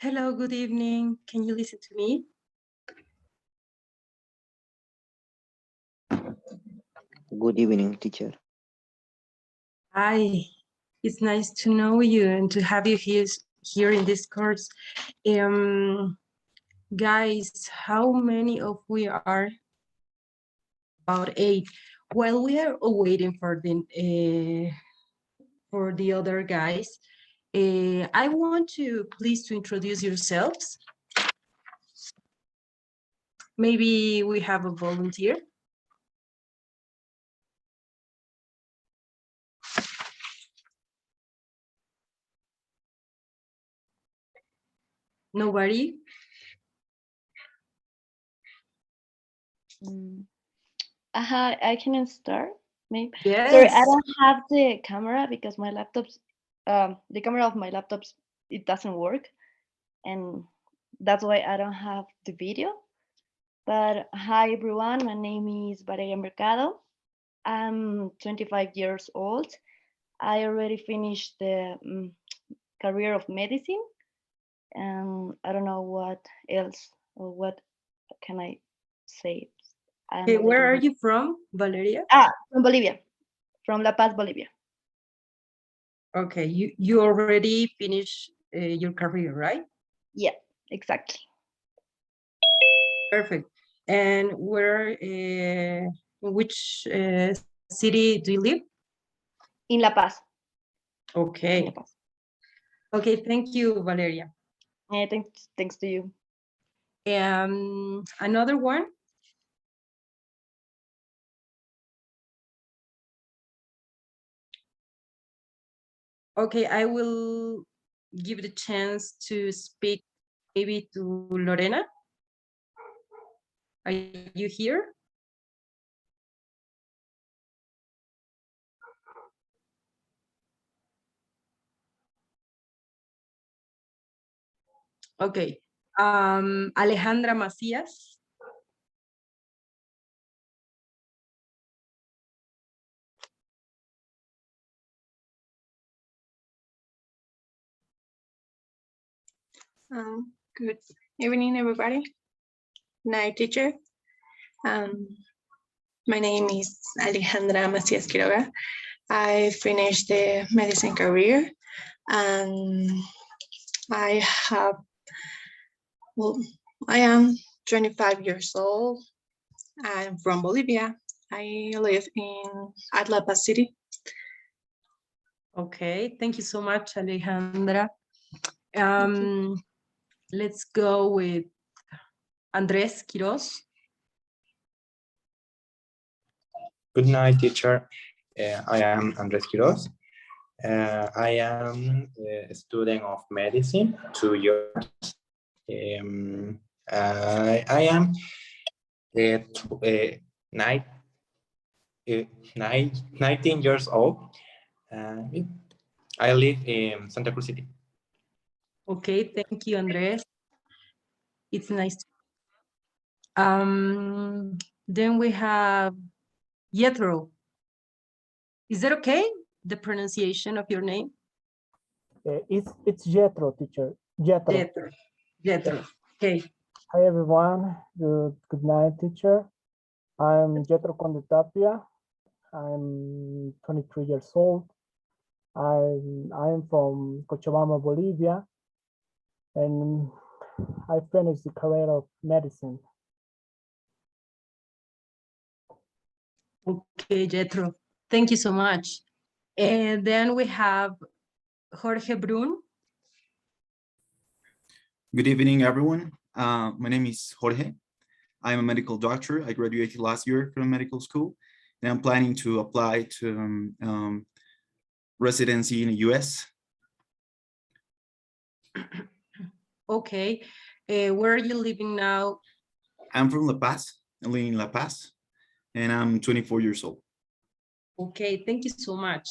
Hello, good evening. Can you listen to me? Good evening, teacher. Hi, it's nice to know you and to have you here in this course. Guys, how many of we are? About 8. While we are waiting for the other guys, I want to please to introduce yourselves. Maybe we have a volunteer. Nobody? I can start. Maybe. Yes. Sorry, I don't have the camera because my laptop's the camera of my laptop's it doesn't work, and that's why I don't have the video. But hi everyone, my name is Valeria Mercado. I'm 25 years old. I already finished the career of medicine, and I don't know what else or what can I say. Okay, where are you from, Valeria? From Bolivia, from La Paz, Bolivia. Okay, you already finished your career, right? Yeah, exactly. Perfect. And in which city do you live? In La Paz. Okay. In La Paz. Okay, thank you, Valeria. Thanks to you. Another one? Okay, I will give the chance to speak maybe to Lorena. Are you here? Okay. Alejandra Macías. Good evening, everybody. Night, teacher. My name is Alejandra Macías Quiroga. I finished the medicine career and I am 25 years old. I'm from Bolivia. I live in Atlapa City. Okay, thank you so much, Alejandra. Let's go with Andrés Quiroz. Good night, teacher. I am Andrés Quiroz. I am a student of medicine, 2 years. I am 19 years old. I live in Santa Cruz City. Okay, thank you, Andrés. It's nice. Then we have Yetro. Is that okay? The pronunciation of your name? It's Jetro, teacher. Jetro. Jetro. Okay. Hi everyone. Good night, teacher. I'm Jetro Condetapia. I'm 23 years old. I'm from Cochabamba, Bolivia, and I finished the career of medicine. Okay, Jetro. Thank you so much. And then we have Jorge Brun. Good evening, everyone. My name is Jorge. I'm a medical doctor. I graduated last year from medical school, and I'm planning to apply to residency in the US. Okay. Where are you living now? I'm from La Paz. I live in La Paz, and I'm 24 years old. Okay, thank you so much.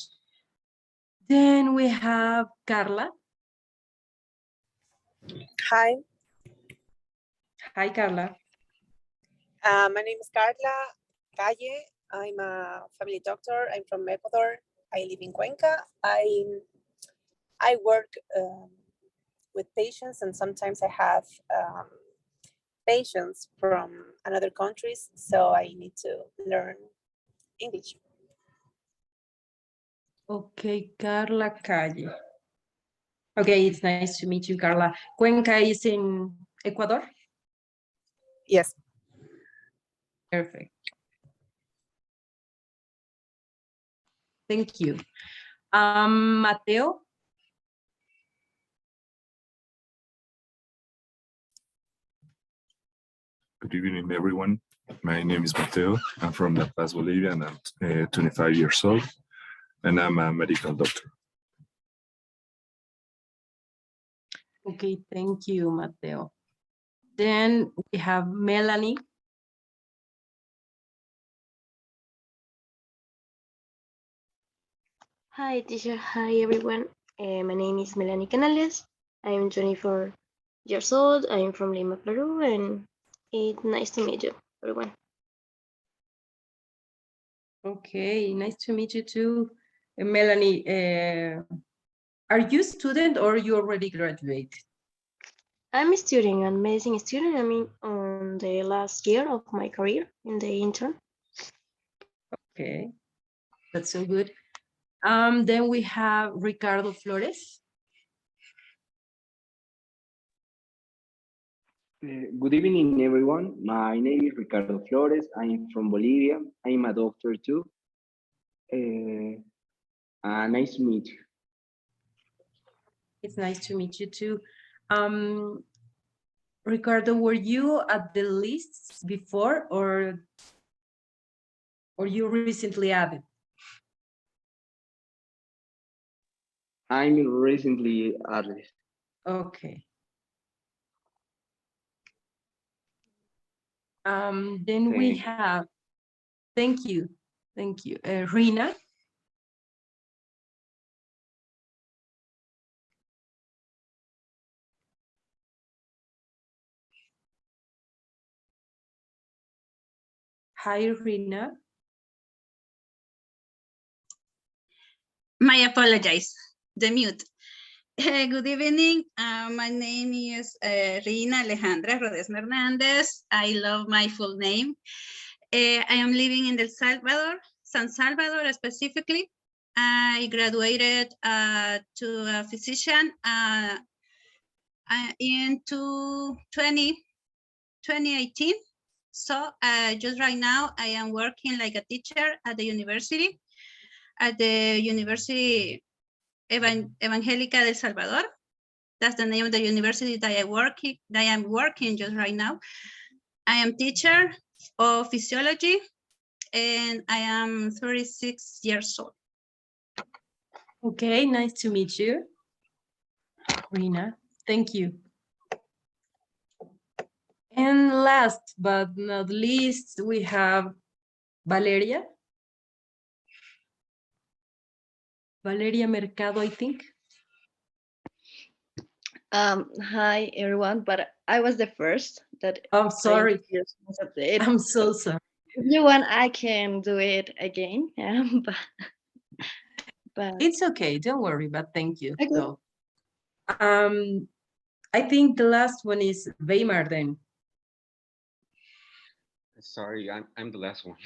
Then we have Carla. Hi. Hi, Carla. My name is Carla Calle. I'm a family doctor. I'm from Ecuador. I live in Cuenca. I work with patients, and sometimes I have patients from another countries, so I need to learn English. Okay, Carla Calle. Okay, it's nice to meet you, Carla. Cuenca is in Ecuador? Yes. Perfect. Thank you. Mateo? Good evening, everyone. My name is Mateo. I'm from La Paz, Bolivia, and I'm 25 years old, and I'm a medical doctor. Okay, thank you, Mateo. Then we have Melanie. Hi, teacher. Hi, everyone. My name is Melanie Canales. I am 24 years old. I am from Lima, Peru, and it's nice to meet you, everyone. Okay, nice to meet you too. Melanie, are you a student or you already graduated? I'm a student, an amazing student. I mean, on the last year of my career in the intern. Okay, that's so good. Then we have Ricardo Flores. Good evening, everyone. My name is Ricardo Flores. I am from Bolivia. I am a doctor too. Nice to meet you. It's nice to meet you too. Ricardo, were you at the lists before or you recently added? I'm recently added. Okay. Then we have, thank you, Rina. Hi, Rina. My apologize, the mute. Good evening. My name is Rina Alejandra Rodés Hernandez. I love my full name. I am living in El Salvador, San Salvador specifically. I graduated to a physician in 2018. So just right now, I am working like a teacher at the university, Evangélica del Salvador. That's the name of the university that I am working just right now. I am teacher of physiology, and I am 36 years old. Okay, nice to meet you, Rina. Thank you. And last but not least, we have Valeria. Valeria Mercado, I think. Hi, everyone, but I was the first that. I'm sorry. I'm so sorry. If you want, I can do it again. But it's okay. Don't worry. But thank you. Okay. So, I think the last one is Weimar then. Sorry, I'm the last one.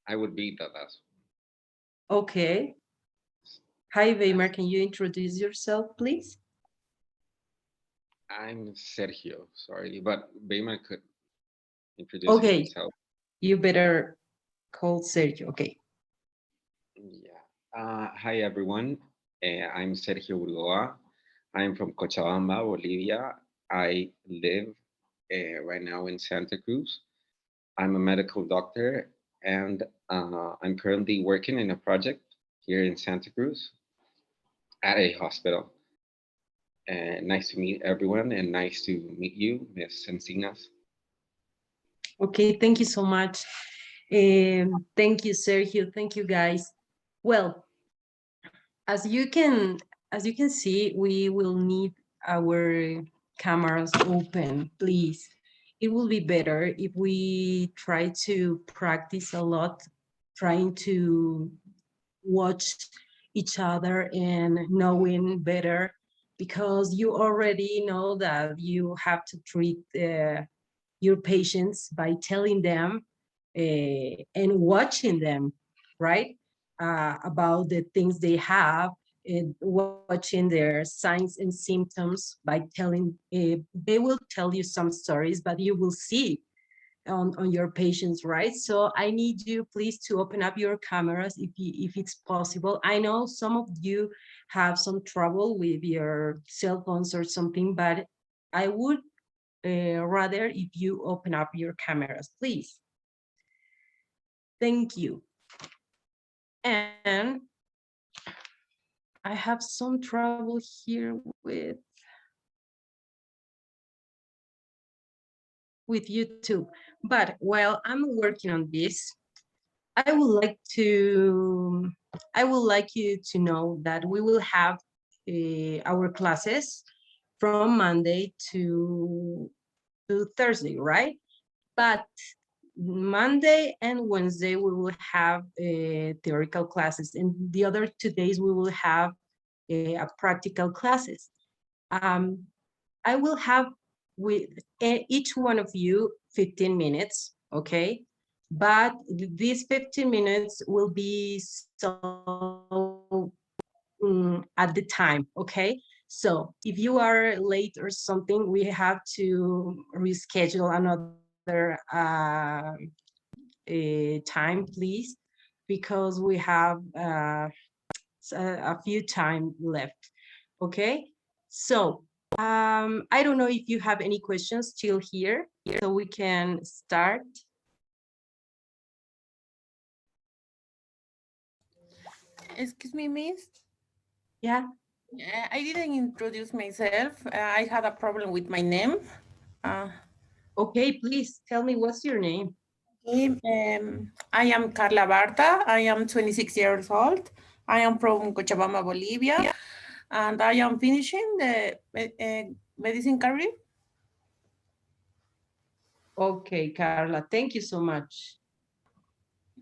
I would be the last one. Okay. Hi, Weimar. Can you introduce yourself, please? I'm Sergio. Sorry, but Weimar could introduce himself. You better call Sergio. Okay. Yeah. Hi, everyone. I'm Sergio Ulloa. I'm from Cochabamba, Bolivia. I live right now in Santa Cruz. I'm a medical doctor, and I'm currently working in a project here in Santa Cruz at a hospital. Nice to meet everyone, and nice to meet you, Ms. Encinas. Okay, thank you so much. Thank you, Sergio. Thank you, guys. Well, as you can see, we will need our cameras open, please. It will be better if we try to practice a lot, trying to watch each other and knowing better because you already know that you have to treat your patients by telling them and watching them, right? About the things they have, and watching their signs and symptoms by telling, they will tell you some stories, but you will see on your patients, right? So I need you please to open up your cameras if it's possible. I know some of you have some trouble with your cell phones or something, but I would rather if you open up your cameras, please. Thank you. And I have some trouble here with YouTube, but while I'm working on this, I would like you to know that we will have our classes from Monday to Thursday, right? But Monday and Wednesday we will have theoretical classes, and the other 2 days we will have a practical classes. I will have with each one of you 15 minutes, okay? But these 15 minutes will be so at the time, okay? So if you are late or something, we have to reschedule another time, please, because we have a few time left, okay? So I don't know if you have any questions still here, so we can start. Excuse me, miss. Yeah. I didn't introduce myself. I had a problem with my name. Okay, please tell me what's your name. I am Carla Barta. I am 26 years old. I am from Cochabamba, Bolivia, and I am finishing the medicine career. Okay, Carla, thank you so much.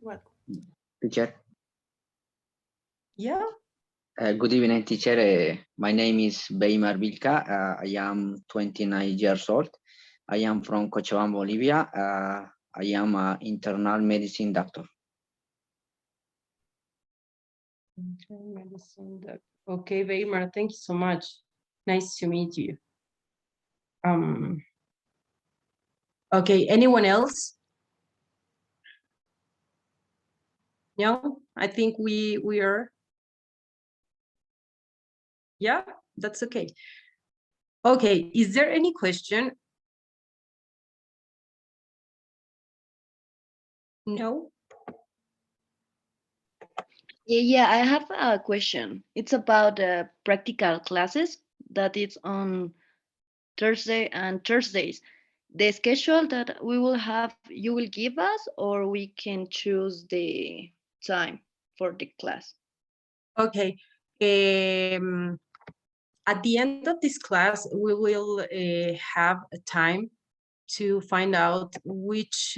Welcome. Teacher. Yeah. Good evening, teacher. My name is Beimar Vilca. I am 29 years old. I am from Cochabamba, Bolivia. I am an internal medicine doctor. Okay, Weimar, thank you so much. Nice to meet you. Okay, anyone else? No, I think we are. Yeah, that's okay. Okay, is there any question? No. Yeah, I have a question. It's about practical classes that it's on Thursday and Thursdays. The schedule that we will have, you will give us, or we can choose the time for the class? Okay. At the end of this class, we will have a time to find out which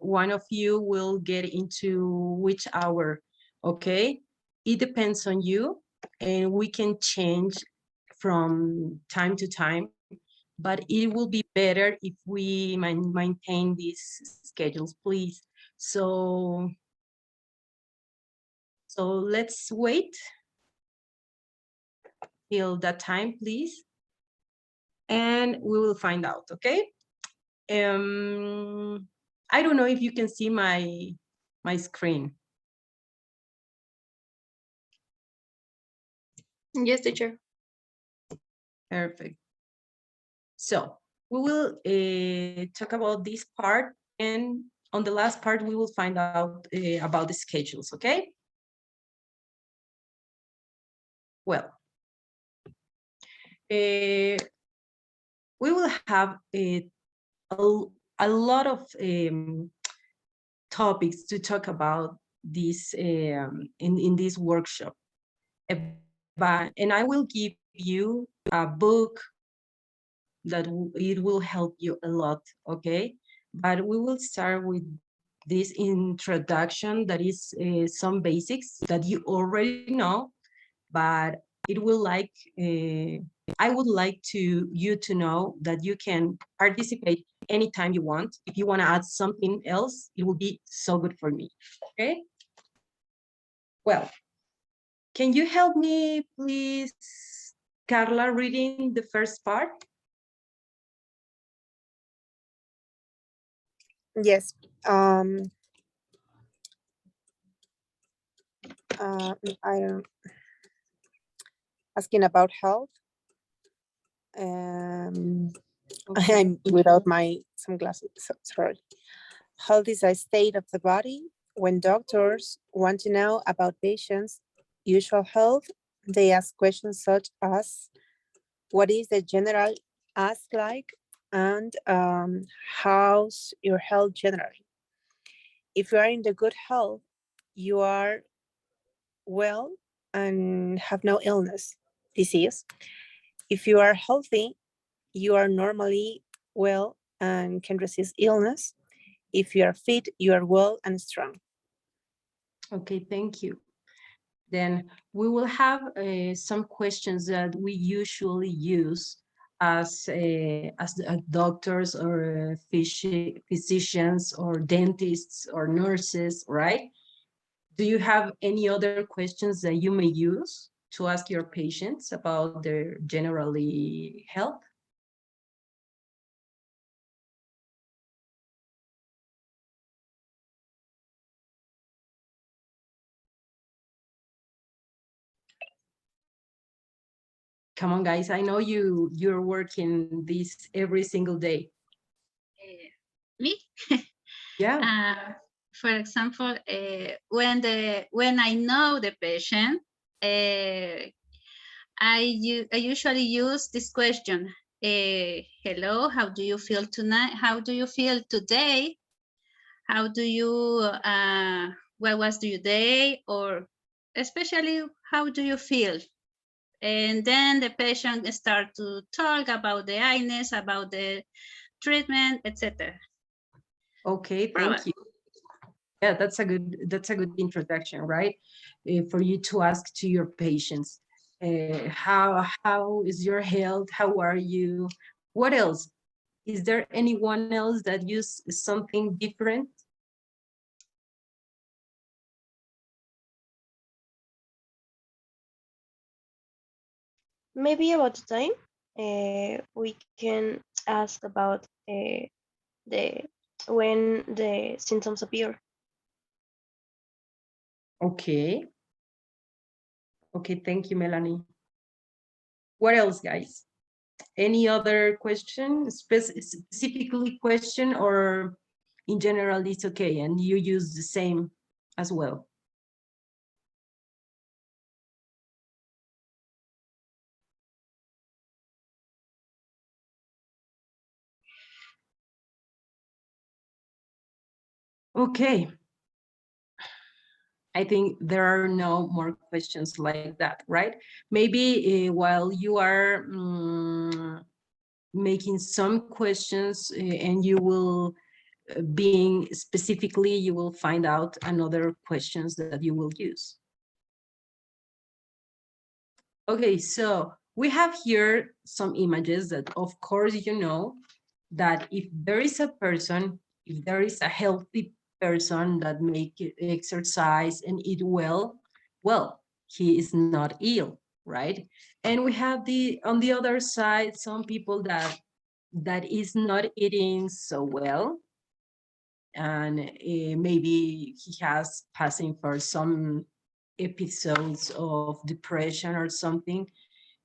one of you will get into which hour, okay? It depends on you, and we can change from time to time, but it will be better if we maintain these schedules, please. So let's wait till that time, please, and we will find out, okay? I don't know if you can see my screen. Yes, teacher. Perfect. So we will talk about this part, and on the last part we will find out about the schedules, okay? Well, we will have a lot of topics to talk about this in this workshop. And I will give you a book that it will help you a lot, okay? But we will start with this introduction that is some basics that you already know, but it will like I would like you to know that you can participate anytime you want. If you want to add something else, it will be so good for me. Okay? Well, can you help me, please, Carla, reading the first part? Yes. I don't asking about health. I'm without my sunglasses, so sorry. Health is a state of the body. When doctors want to know about patients' usual health, they ask questions such as, what is the general ask like? And how's your health generally? If you are in the good health, you are well and have no illness, disease. If you are healthy, you are normally well and can resist illness. If you are fit, you are well and strong. Okay, thank you. Then we will have some questions that we usually use as doctors or physicians or dentists or nurses, right? Do you have any other questions that you may use to ask your patients about their generally health? Come on, guys. I know you're working this every single day. Me? Yeah. For example, when I know the patient, I usually use this question. Hello, how do you feel tonight? How do you feel today? How do you, what was your day? Or especially, how do you feel? And then the patient start to talk about the illness, about the treatment, etc. Okay, thank you. Yeah, that's a good introduction, right? For you to ask to your patients, how is your health? How are you? What else? Is there anyone else that use something different? Maybe about the time, we can ask about the when the symptoms appear. Okay. Okay, thank you, Melanie. What else, guys? Any other question, specifically question, or in general it's okay and you use the same as well? Okay. I think there are no more questions like that, right? Maybe while you are making some questions and you will being specifically, you will find out another questions that you will use. Okay, so we have here some images that of course you know that if there is a person, if there is a healthy person that make exercise and eat well, he is not ill, right? And we have on the other side some people that is not eating so well, and maybe he has passing for some episodes of depression or something.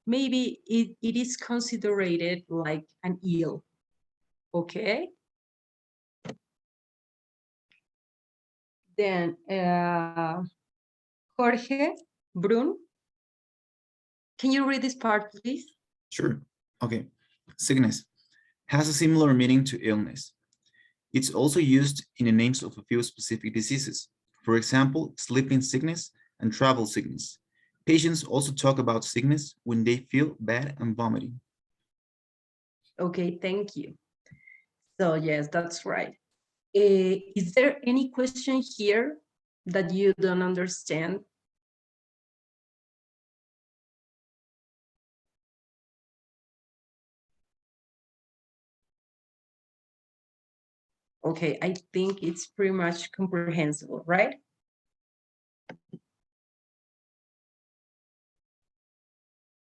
Maybe it is considered like an ill. Okay. Then Jorge Brun, can you read this part, please? Sure. Okay. Sickness has a similar meaning to illness. It's also used in the names of a few specific diseases. For example, sleeping sickness and travel sickness. Patients also talk about sickness when they feel bad and vomiting. Okay, thank you. So yes, that's right. Is there any question here that you don't understand? Okay, I think it's pretty much comprehensible, right?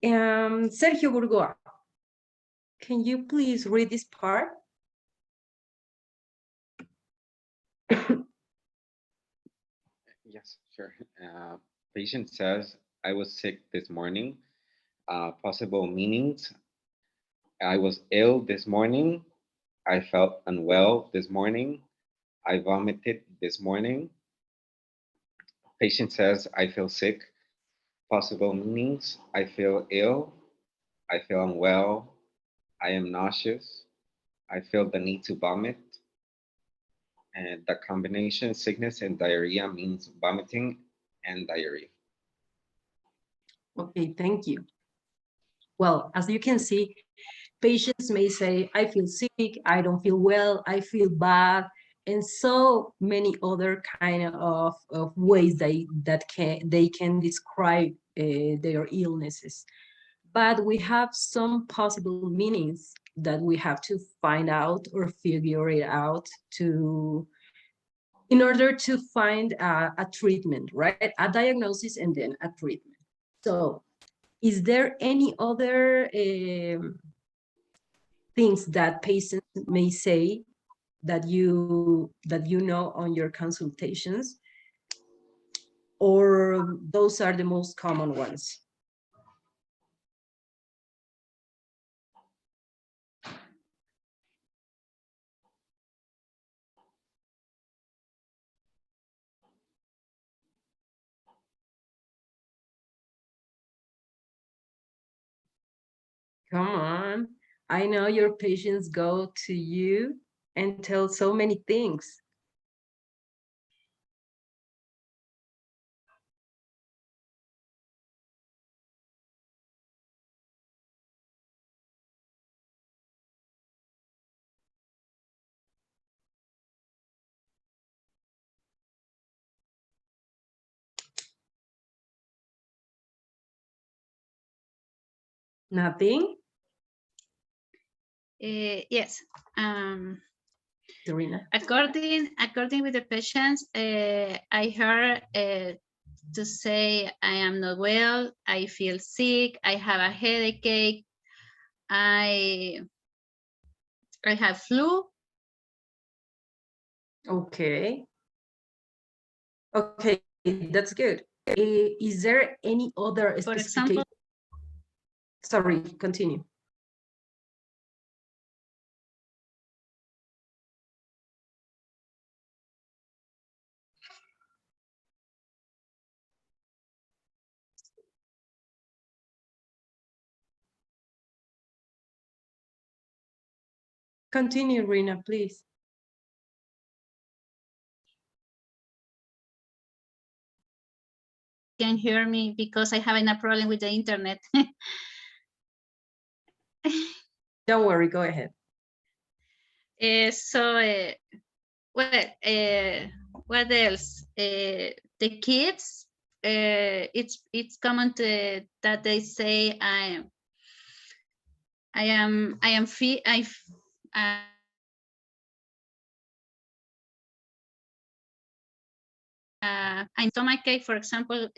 Sergio Burgoa, can you please read this part? Yes, sure. Patient says, I was sick this morning. Possible meanings. I was ill this morning. I felt unwell this morning. I vomited this morning. Patient says, I feel sick. Possible meanings. I feel ill. I feel unwell. I am nauseous. I feel the need to vomit. And the combination sickness and diarrhea means vomiting and diarrhea. Okay, thank you. Well, as you can see, patients may say, I feel sick, I don't feel well, I feel bad, and so many other kind of ways that they can describe their illnesses. But we have some possible meanings that we have to find out or figure it out in order to find a treatment, right? A diagnosis and then a treatment. So is there any other things that patients may say that you know on your consultations, or those are the most common ones? Come on. I know your patients go to you and tell so many things. Nothing? Yes. Serena? According with the patients, I heard to say I am not well, I feel sick, I have a headache, I have flu. Okay. Okay, that's good. Is there any other For specification? example, Sorry, continue. Continue, Rina, please. can hear me because I having a problem with the internet. Don't worry, go ahead. Well, what else? The kids, it's common that they say I am I'm stomachache, for example,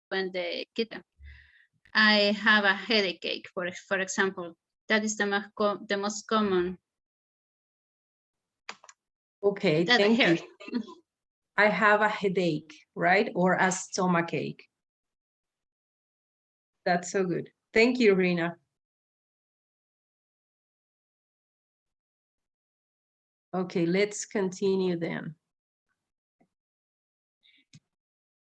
when the kid, I have a headache, for example. That is the most common. Okay, That thank I you. heard. I have a headache, right? Or a stomach ache. That's so good. Thank you, Rina. Okay, let's continue then.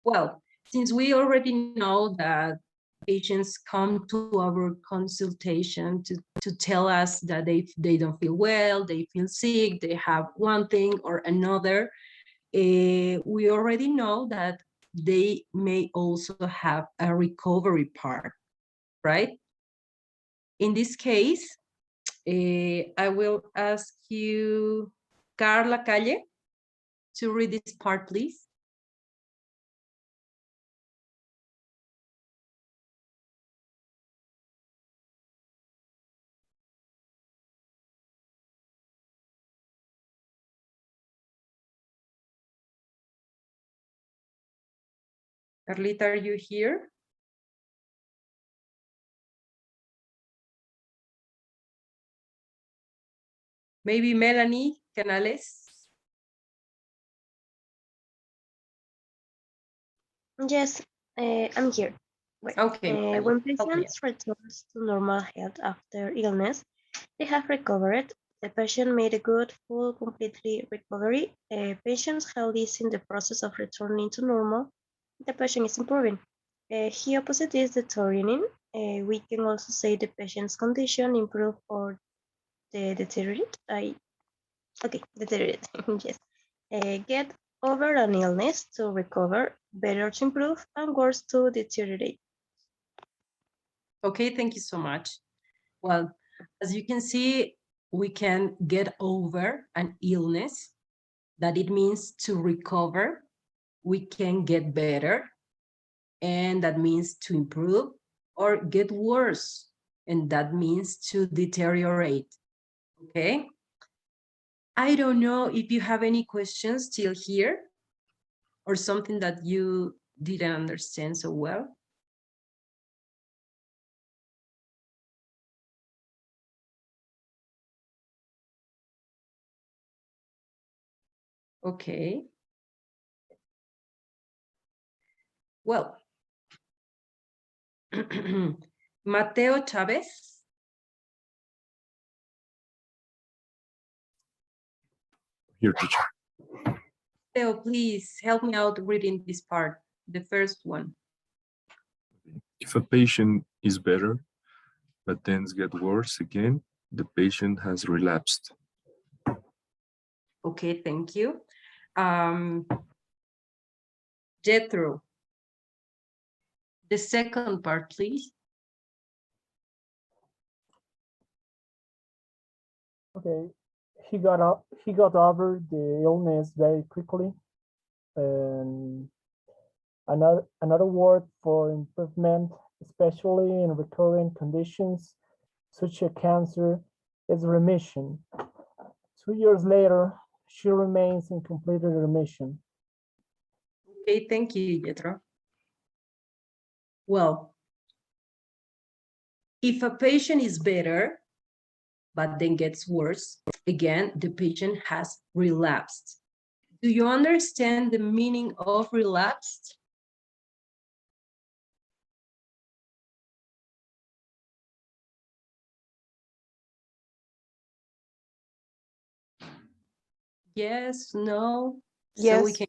Well, since we already know that patients come to our consultation to tell us that they don't feel well, they feel sick, they have one thing or another, we already know that they may also have a recovery part, right? In this case, I will ask you, Carla Calle, to read this part, please. Carlita, are you here? Maybe Melanie Canales? Yes, I'm here. Well, Okay. when Help me patients return to normal health after illness, they have recovered. The patient made a good, full, completely recovery. Patient's health is in the process of returning to normal. The patient is improving. Here opposite is deteriorating. We can also say the patient's condition improve or deteriorate. Okay, deteriorate. Yes. Get over an illness to recover, better to improve, and worse to deteriorate. Okay, thank you so much. Well, as you can see, we can get over an illness, that it means to recover. We can get better, and that means to improve, or get worse, and that means to deteriorate. Okay? I don't know if you have any questions still here, or something that you didn't understand so well. Okay. Well, Mateo Chavez. Here, teacher. Mateo, please help me out reading this part, the first one. If a patient is better, but then gets worse again, the patient has relapsed. Okay, thank you. Jethro, the second part, please. Okay, he got over the illness very quickly, and another word for improvement, especially in recurrent conditions such as cancer, is remission. 2 years later, she remains in complete remission. Okay, thank you, Jethro. Well, if a patient is better, but then gets worse, again, the patient has relapsed. Do you understand the meaning of relapsed? Yes, no? Yes. So we can.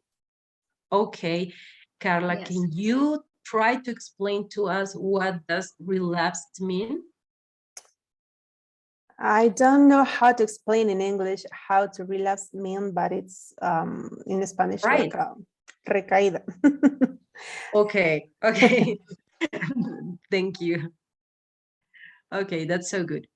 Okay, Carla, Yes. can you try to explain to us what does relapsed mean? I don't know how to explain in English how to relapse mean, but it's in Spanish Right. like recaída. Okay, okay. Thank you. Okay, that's so good.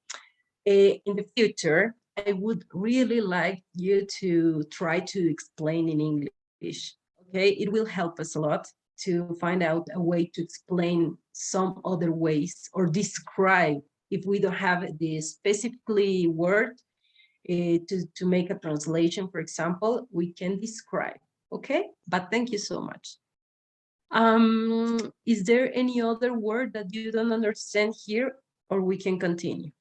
In the future, I would really like you to try to explain in English. Okay, it will help us a lot to find out a way to explain some other ways or describe if we don't have the specifically word to make a translation, for example, we can describe. Okay, but thank you so much. Is there any other word that you don't understand here, or we can continue?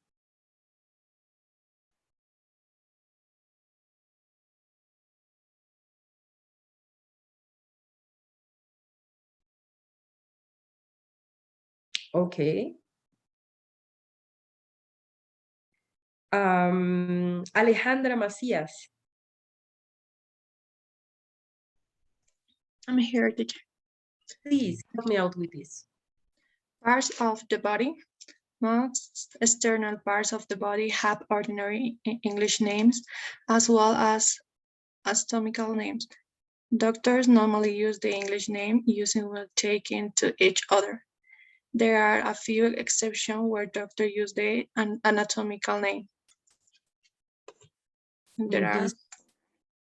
Okay. Alejandra Macías. I'm here, teacher. Please help me out with this. Parts of the body. Most external parts of the body have ordinary English names as well as anatomical names. Doctors normally use the English name using will taken to each other. There are a few exceptions where doctors use the anatomical name. There are.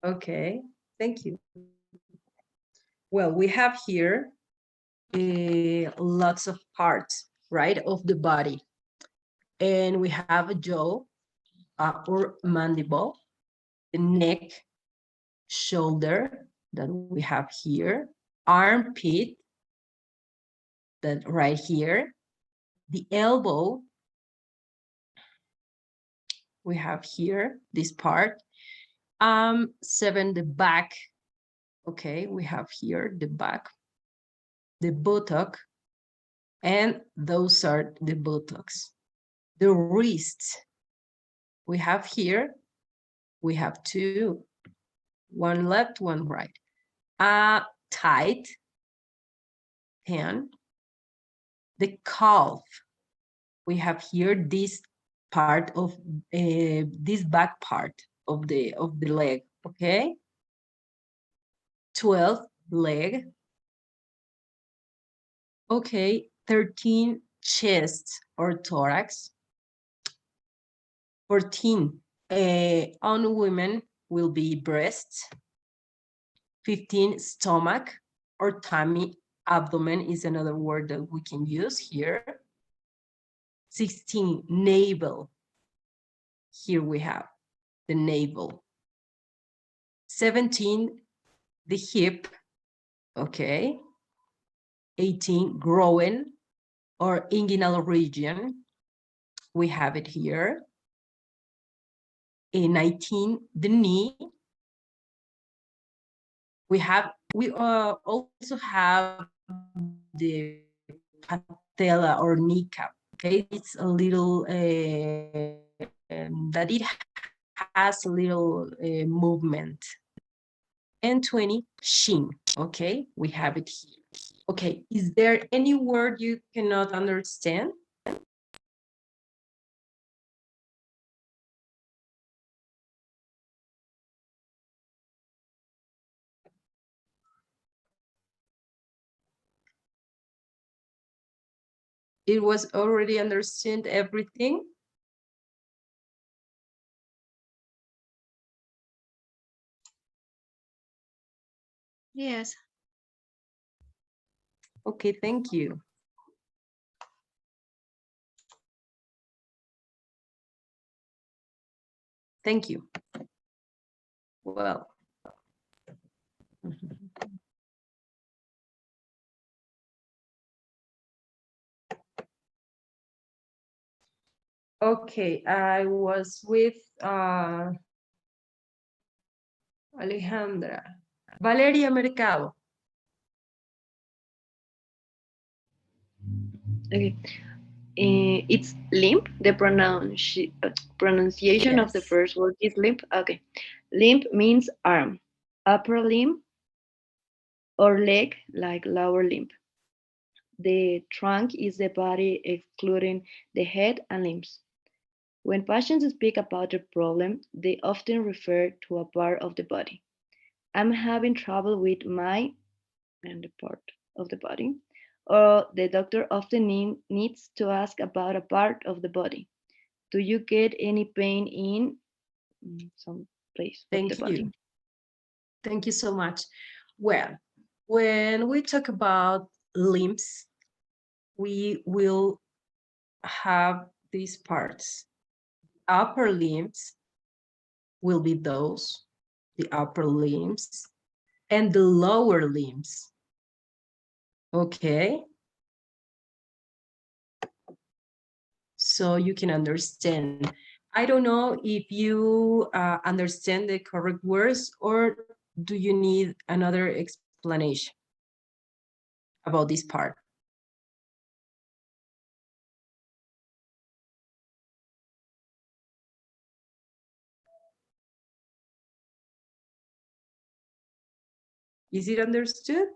Okay, thank you. Well, we have here lots of parts, right, of the body. And we have a jaw or mandible, the neck, shoulder that we have here, armpit, that right here. The elbow, we have here, this part. 7, the back. Okay, we have here the back, the buttock, and those are the buttocks. The wrists, we have here, we have 2, one left, one right. Tight, 10. The calf, we have here this part of this back part of the leg, okay? 12, leg. Okay, 13, chest or thorax. 14, on women will be breasts. 15, stomach or tummy. Abdomen is another word that we can use here. 16, navel. Here we have the navel. 17, the hip. Okay. 18, groin or inguinal region. We have it here. 19, the knee. We also have the patella or kneecap. Okay, it's a little that it has a little movement. And 20, shin. Okay, we have it here. Okay, is there any word you cannot understand? It was already understood everything? Yes. Okay, thank you. Thank you. Well. Okay, I was with Alejandra. Valeria Mercado. Okay. It's limp. The pronunciation of the Yes. first word is limp. Okay. Limp means arm, upper limb, or leg, like lower limb. The trunk is the body, excluding the head and limbs. When patients speak about the problem, they often refer to a part of the body. I'm having trouble with my, and the part of the body. Or the doctor often needs to ask about a part of the body. Do you get any pain in some place of the Thank body? you. Thank you so much. Well, when we talk about limbs, we will have these parts. Upper limbs will be those, the upper limbs, and the lower limbs. Okay? So you can understand. I don't know if you understand the correct words, or do you need another explanation about this part? Is it understood?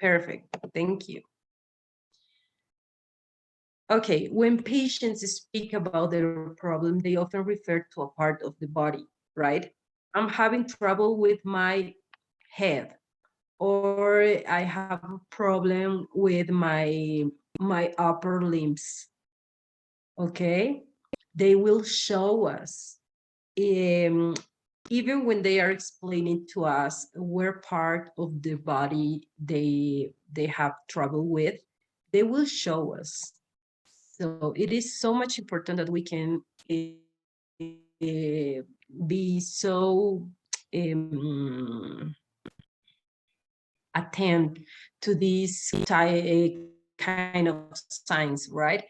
Perfect, thank you. Okay, when patients speak about their problem, they often refer to a part of the body, right? I'm having trouble with my head, or I have a problem with my upper limbs. Okay, they will show us, even when they are explaining to us where part of the body they have trouble with, they will show us. So it is so much important that we can be so attend to these kind of signs, right?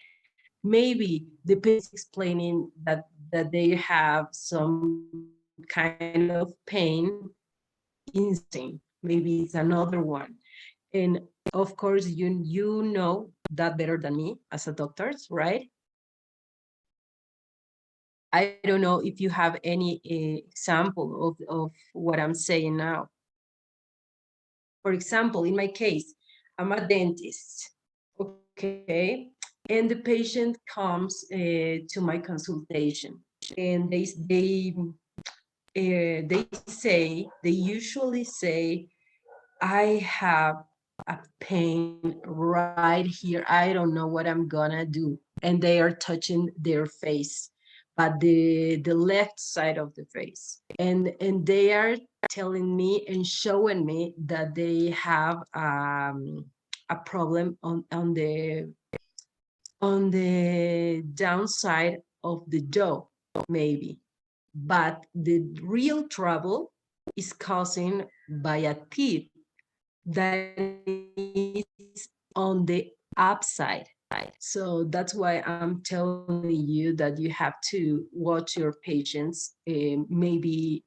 Maybe the patient is explaining that they have some kind of pain instinct. Maybe it's another one. And of course, you know that better than me as a doctor, right? I don't know if you have any example of what I'm saying now. For example, in my case, I'm a dentist, okay? And the patient comes to my consultation, and they usually say, I have a pain right here. I don't know what I'm gonna do. And they are touching their face, but the left side of the face. And they are telling me and showing me that they have a problem on the downside of the jaw, maybe. But the real trouble is caused by a teeth that is on the upside. So that's why I'm telling you that you have to watch your patients, maybe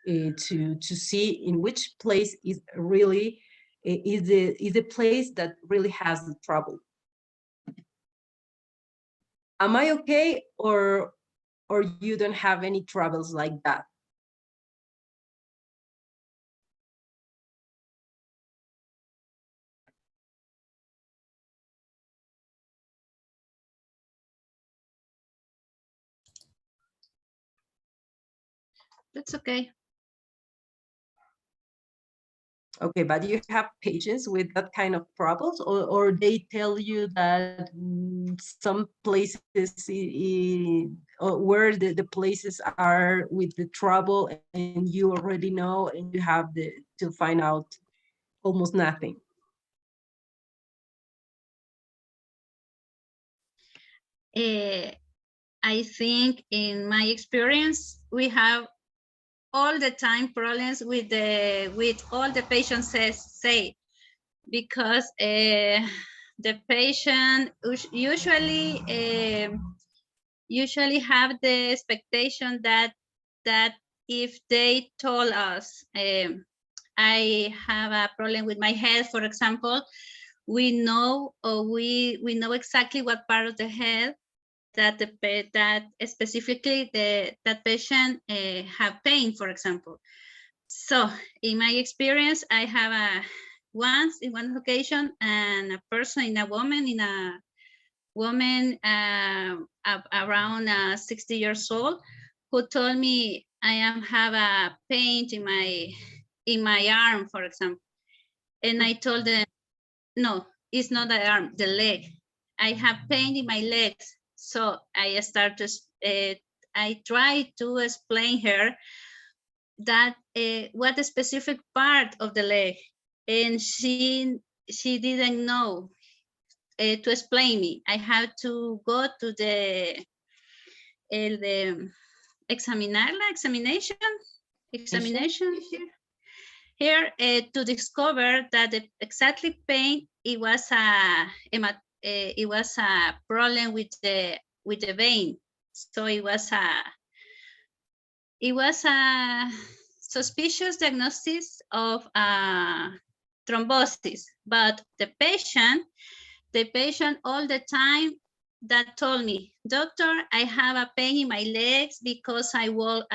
to see in which place is really is the place that really has the trouble. Am I okay, or you don't have any troubles like that? That's okay. Okay, but you have patients with that kind of problems, or they tell you that some places or where the places are with the trouble, and you already know, and you have to find out almost nothing. I think in my experience, we have all the time problems with all the patients say, because the patient usually have the expectation that if they told us, I have a problem with my head, for example, we know, or we know exactly what part of the head that that specifically that patient have pain, for example. So in my experience, I have once in one occasion, and a person, in a woman around 60 years old, who told me I have a pain in my arm, for example. And I told them, no, it's not the arm, the leg. I have pain in my legs. So I try to explain her that what a specific part of the leg, and she didn't know to explain me. I had to go to the examination here to discover that the exactly pain, it was a problem with the vein. So it was a suspicious diagnosis of thrombosis, but the patient all the time that told me, doctor, I have a pain in my legs because I walk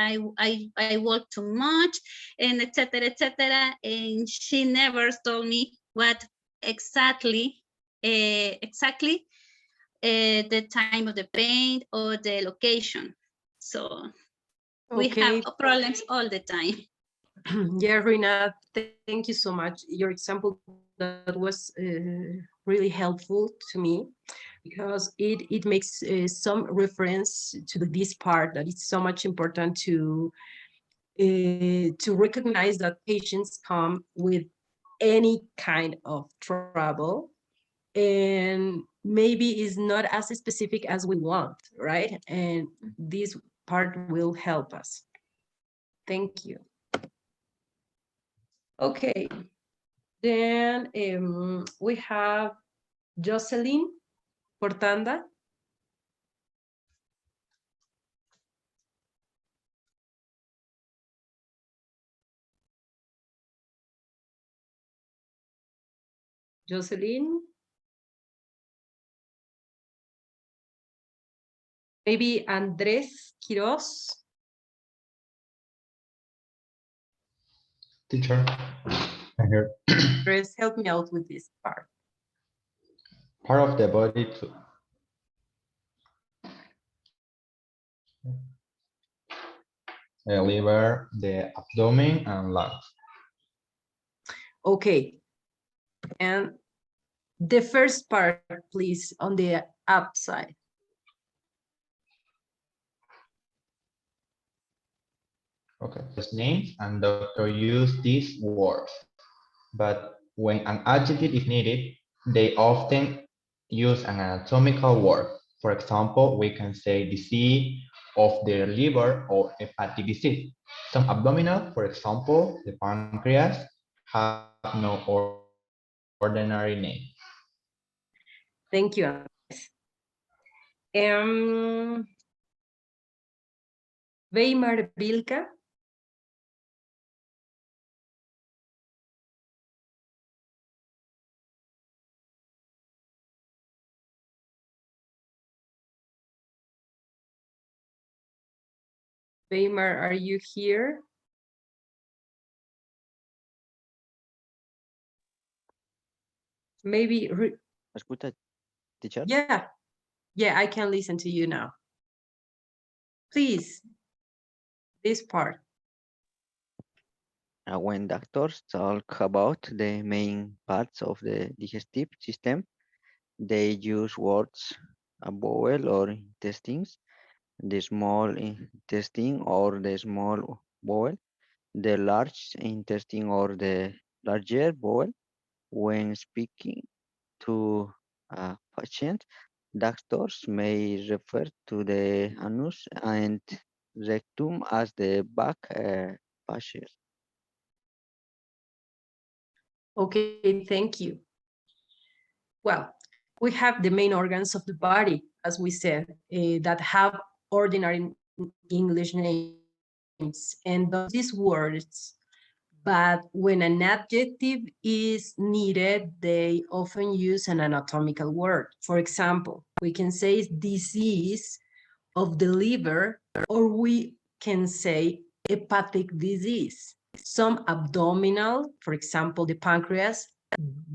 too much, and etc. And she never told me what exactly the time of the pain or the location. So we have problems all the time. Yeah, Rina, thank you so much. Your example that was really helpful to me, because it makes some reference to this part that it's so much important to recognize that patients come with any kind of trouble, and maybe is not as specific as we want, right? And this part will help us. Thank you. Okay. Then we have Jocelyn Portanda. Jocelyn. Maybe Andrés Quiroz. Teacher, I'm here. Andrés, help me out with this part. Part of the body to the liver, the abdomen, and lungs. Okay. And the first part, please, on the upside. Okay. His name and doctor use these words, but when an adjective is needed, they often use an anatomical word. For example, we can say disease of the liver or hepatic disease. Some abdominal, for example, the pancreas, have no ordinary name. Thank you, Andrés. Weimar Vilka. Weimar, are you here? Maybe. ¿Escucha, teacher? Yeah, I can listen to you now. Please, this part. When doctors talk about the main parts of the digestive system, they use words, a bowel or intestines, the small intestine or the small bowel, the large intestine or the larger bowel. When speaking to a patient, doctors may refer to the anus and rectum as the back passage. Okay, thank you. Well, we have the main organs of the body, as we said, that have ordinary English names, and these words, but when an adjective is needed, they often use an anatomical word. For example, we can say disease of the liver, or we can say hepatic disease. Some abdominal, for example, the pancreas,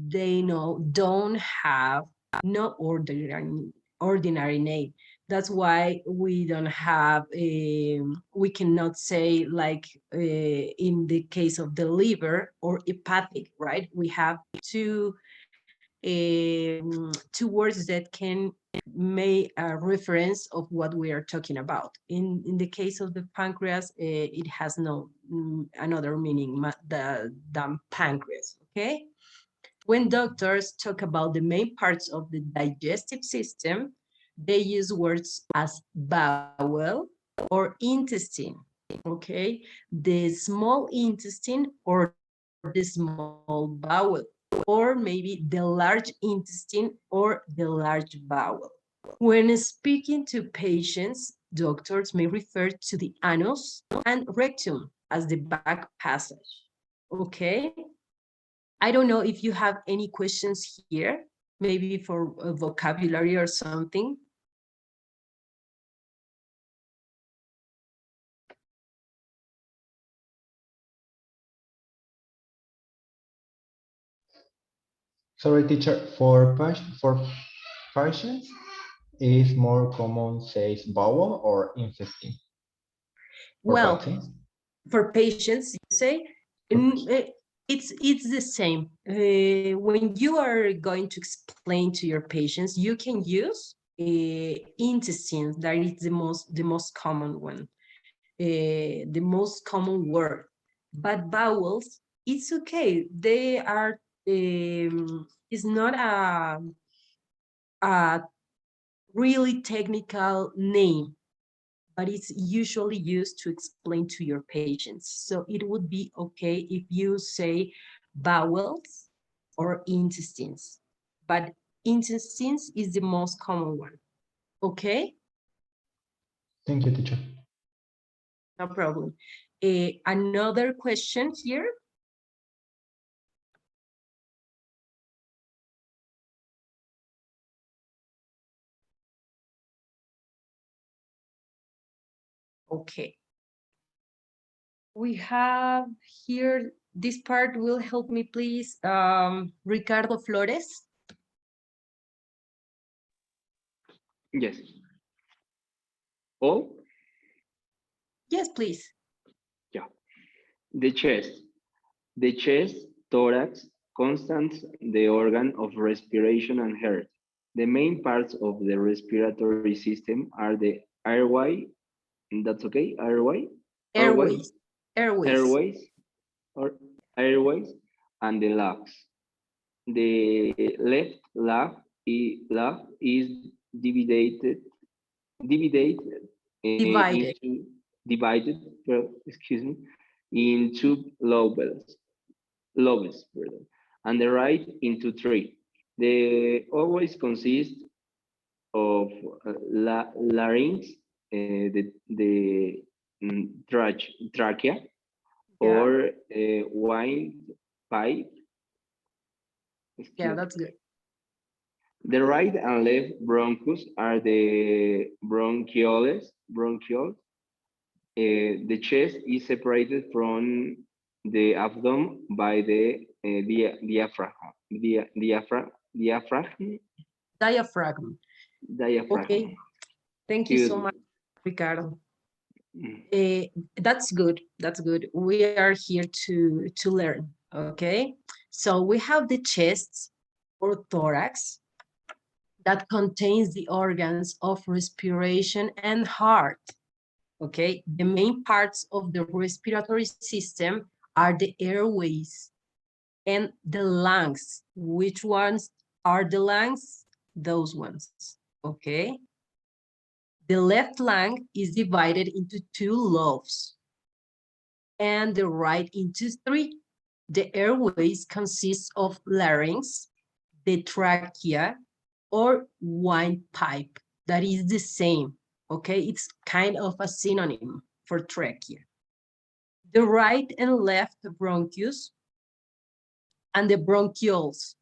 they don't have no ordinary name. That's why we don't have we cannot say like in the case of the liver or hepatic, right? We have two words that can make a reference of what we are talking about. In the case of the pancreas, it has no another meaning than pancreas, okay? When doctors talk about the main parts of the digestive system, they use words as bowel or intestine, okay? The small intestine or the small bowel, or maybe the large intestine or the large bowel. When speaking to patients, doctors may refer to the anus and rectum as the back passage, okay? I don't know if you have any questions here, maybe for vocabulary or something. Sorry, teacher, for patients, is more common says bowel or intestine? Well, for patients, you say, it's the same. When you are going to explain to your patients, you can use intestine. That is the most common one, the most common word. But bowels, it's okay. They are. It's not a really technical name, but it's usually used to explain to your patients. So it would be okay if you say bowels or intestines, but intestines is the most common one. Okay? Thank you, teacher. No problem. Another question here. Okay. We have here, this part will help me, please. Ricardo Flores. Yes. All? Yes, please. Yeah. The chest. The chest, thorax, constants the organ of respiration and heart. The main parts of the respiratory system are the airway, that's okay, airway? Airways. Airways, or airways, and the lungs. The left lung is Divided. excuse me, in two lobes, pardon, and the right into three. They always consist of larynx, trachea, Yeah. or windpipe. Yeah, that's good. The right and left bronchus are the bronchioles. The chest is separated from the abdomen by the diaphragm. Diaphragm. Okay. Thank you so much, Ricardo. That's good. That's good. We are here to learn. Okay. So we have the chest or thorax that contains the organs of respiration and heart. Okay. The main parts of the respiratory system are the airways and the lungs. Which ones are the lungs? Those ones. Okay. The left lung is divided into two lobes and the right into three. The airways consist of larynx, the trachea, or windpipe. That is the same, okay? It's kind of a synonym for trachea. The right and left bronchus and the bronchioles.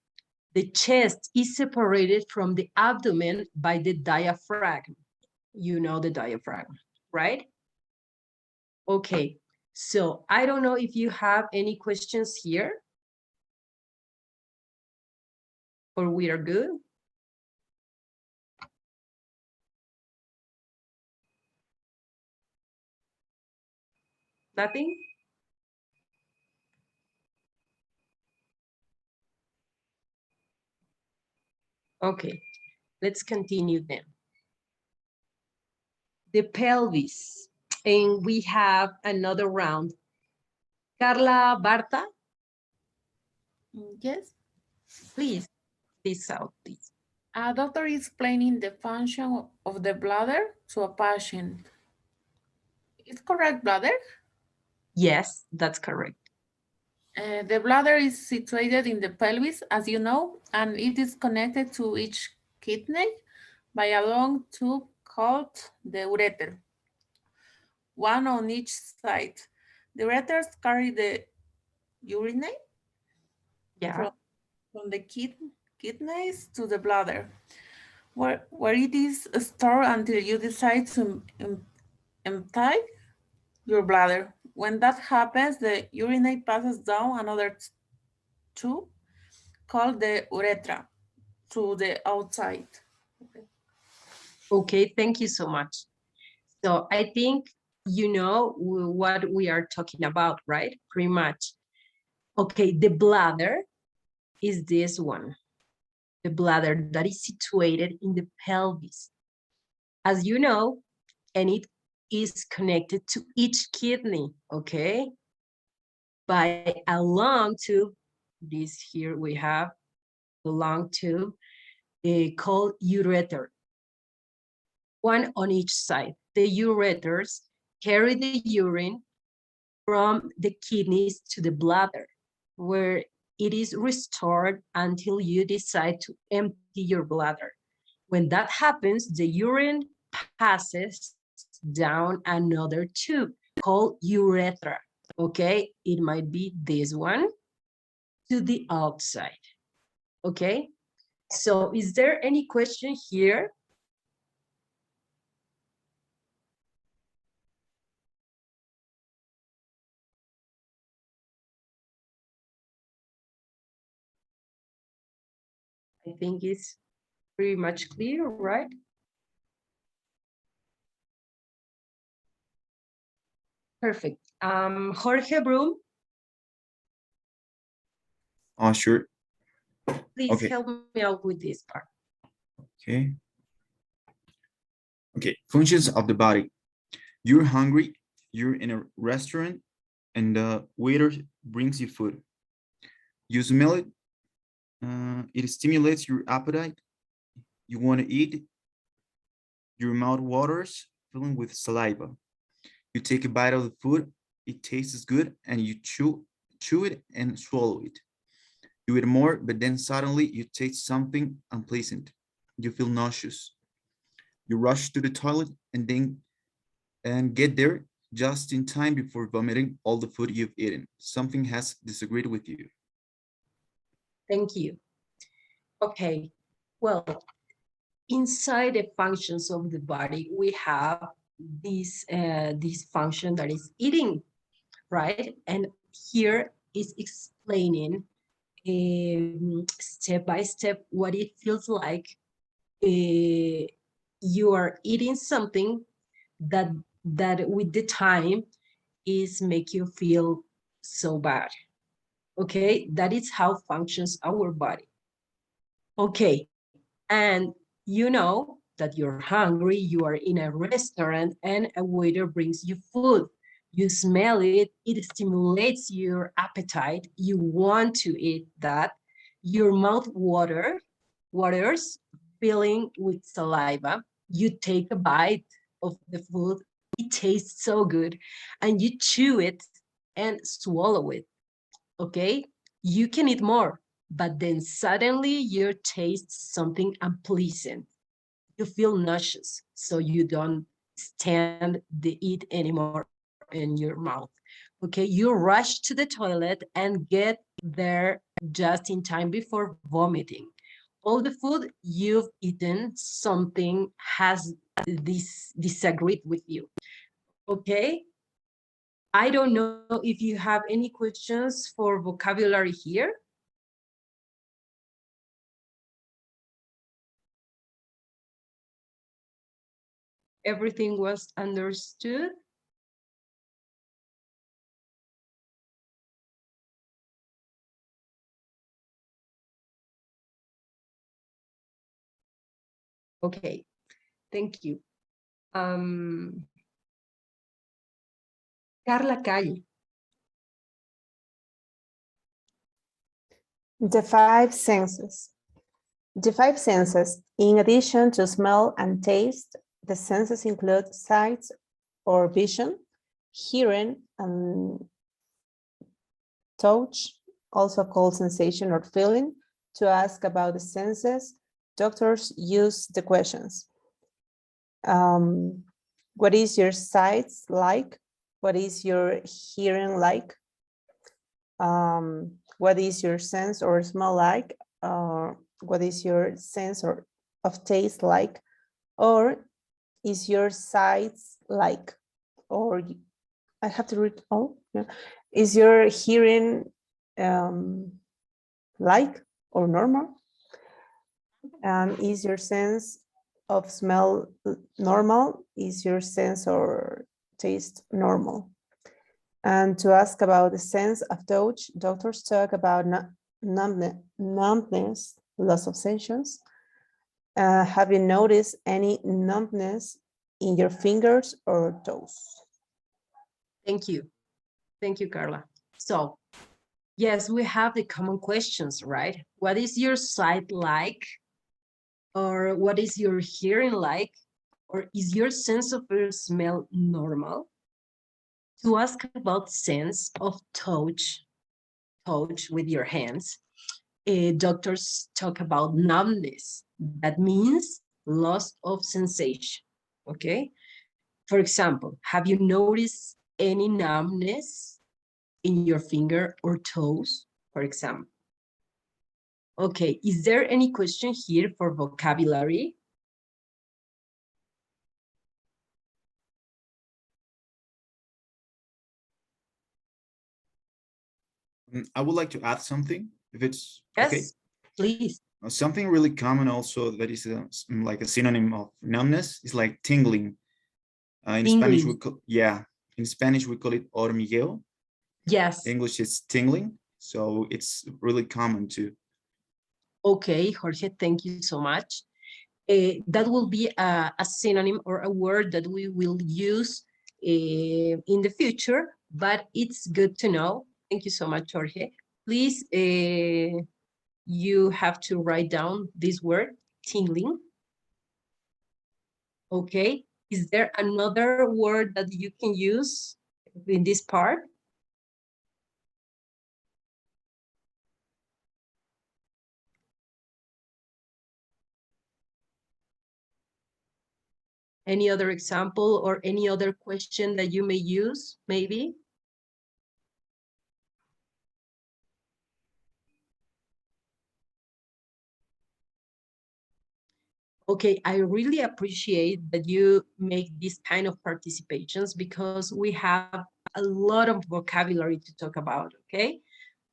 The chest is separated from the abdomen by the diaphragm. You know the diaphragm, right? Okay, so I don't know if you have any questions here. Or we are good? Nothing? Okay, let's continue then. The pelvis, and we have another round. Carla Barta? Yes. Please, this out, please. A doctor is explaining the function of the bladder to a patient. Is correct, bladder? Yes, that's correct. The bladder is situated in the pelvis, as you know, and it is connected to each kidney by a long tube called the ureter, one on each side. The ureters carry the urine from the kidneys to the bladder, where it is stored until you decide to empty your bladder. When that happens, the urine passes down another tube called the urethra to the outside. Okay, thank you so much. So I think you know what we are talking about, right? Pretty much. Okay, the bladder is this one. The bladder that is situated in the pelvis. As you know, and it is connected to each kidney, okay? By a long tube, this here we have the long tube called ureter. one on each side. The ureters carry the urine from the kidneys to the bladder, where it is restored until you decide to empty your bladder. When that happens, the urine passes down another tube called urethra, okay? It might be this one to the outside, okay? So is there any question here? I think it's pretty much clear, right? Perfect. Jorge Broom, Sure. please Okay. help me out with this part. Okay. Okay, functions of the body. You're hungry, you're in a restaurant, and the waiter brings you food. You smell it, it stimulates your appetite. You want to eat, your mouth waters, filling with saliva. You take a bite of the food, it tastes good, and you chew it and swallow it. You eat more, but then suddenly you taste something unpleasant. You feel nauseous. You rush to the toilet and get there just in time before vomiting all the food you've eaten. Something has disagreed with you. Thank you. Okay, well, inside the functions of the body, we have this function that is eating, right? And here is explaining step by step what it feels like you are eating something that with the time is make you feel so bad. Okay, that is how functions our body. Okay, and you know that you're hungry, you are in a restaurant and a waiter brings you food. You smell it, it stimulates your appetite, you want to eat that, your mouth waters, filling with saliva, you take a bite of the food, it tastes so good, and you chew it and swallow it, okay? You can eat more, but then suddenly you taste something unpleasant. You feel nauseous, so you don't stand the eat anymore in your mouth. Okay, you rush to the toilet and get there just in time before vomiting. All the food you've eaten, something has disagreed with you. Okay, I don't know if you have any questions for vocabulary here. Everything was understood? Okay, thank you. Carla Calle. The five senses. The five senses, in addition to smell and taste, the senses include sight or vision, hearing, and touch, also called sensation or feeling. To ask about the senses, doctors use the questions. What is your sight like? What is your hearing like? What is your sense or smell like? What is your sense or of taste like? Or is your sight like? Or I have to read all. Yeah. Is your hearing like or normal? And is your sense of smell normal? Is your sense or taste normal? And to ask about the sense of touch, doctors talk about numbness, loss of sensations. Have you noticed any numbness in your fingers or toes? Thank you. Thank you, Carla. So, yes, we have the common questions, right? What is your sight like? Or what is your hearing like? or is your sense of smell normal? To ask about sense of touch with your hands, doctors talk about numbness. That means loss of sensation, okay? For example, have you noticed any numbness in your finger or toes, for example? Okay, is there any question here for vocabulary? I would like to add something, if it's Yes, okay. please. Something really common also that is like a synonym of numbness is like tingling. In Spanish, we call, in Spanish we call it hormigueo. Yes. English is tingling, so it's really common too. Okay, Jorge, thank you so much. That will be a synonym or a word that we will use in the future, but it's good to know. Thank you so much, Jorge. Please, you have to write down this word, tingling. Okay, is there another word that you can use in this part? Any other example or any other question that you may use, maybe? Okay, I really appreciate that you make this kind of participations because we have a lot of vocabulary to talk about, okay?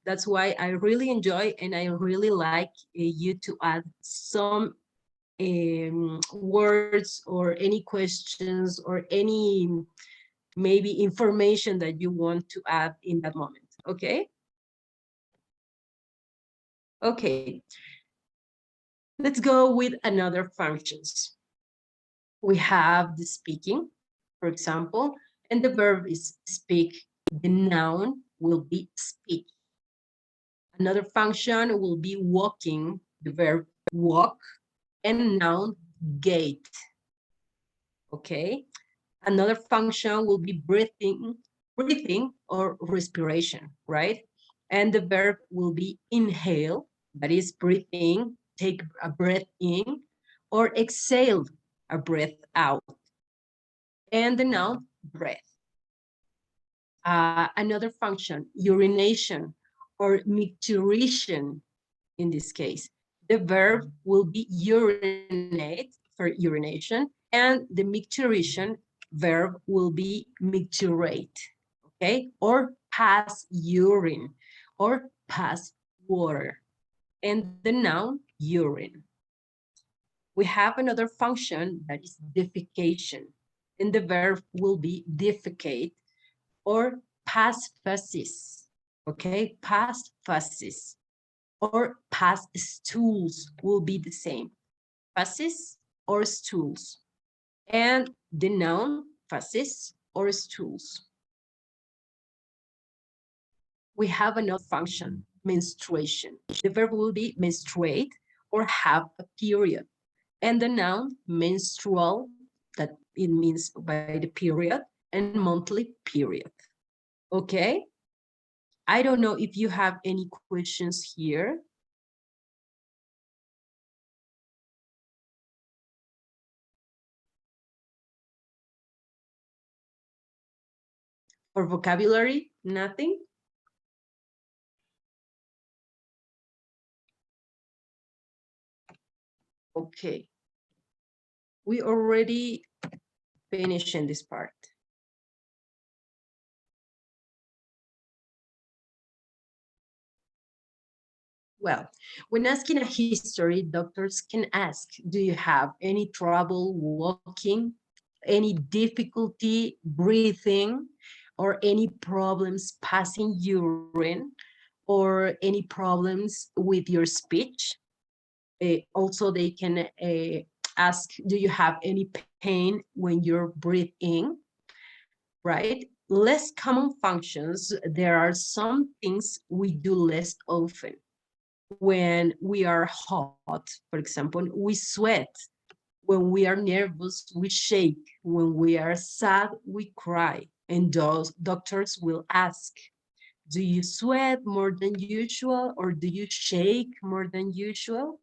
That's why I really enjoy and I really like you to add some words or any questions or any maybe information that you want to add in that moment, okay? Okay, let's go with another functions. We have the speaking, for example, and the verb is speak. The noun will be speak. Another function will be walking, the verb walk, and noun gait. Okay. Another function will be breathing or respiration, right? And the verb will be inhale, that is breathing, take a breath in, or exhale a breath out. And the noun breath. Another function, urination or micturition in this case. The verb will be urinate for urination, and the micturition verb will be micturate, okay? Or pass urine, or pass water. And the noun, urine. We have another function that is defecation, and the verb will be defecate, or pass faces, okay? Pass faces. Or pass stools will be the same, faces or stools. And the noun, faces or stools. We have another function, menstruation. The verb will be menstruate or have a period. And the noun, menstrual, that it means by the period, and monthly period. Okay? I don't know if you have any questions here. Or vocabulary, nothing? Okay. We already finished in this part. Well, when asking a history, doctors can ask, do you have any trouble walking, any difficulty breathing, or any problems passing urine, or any problems with your speech? Also, they can ask, do you have any pain when you're breathing, right? Less common functions, there are some things we do less often. When we are hot, for example, we sweat. When we are nervous, we shake. When we are sad, we cry. And those doctors will ask, do you sweat more than usual or do you shake more than usual?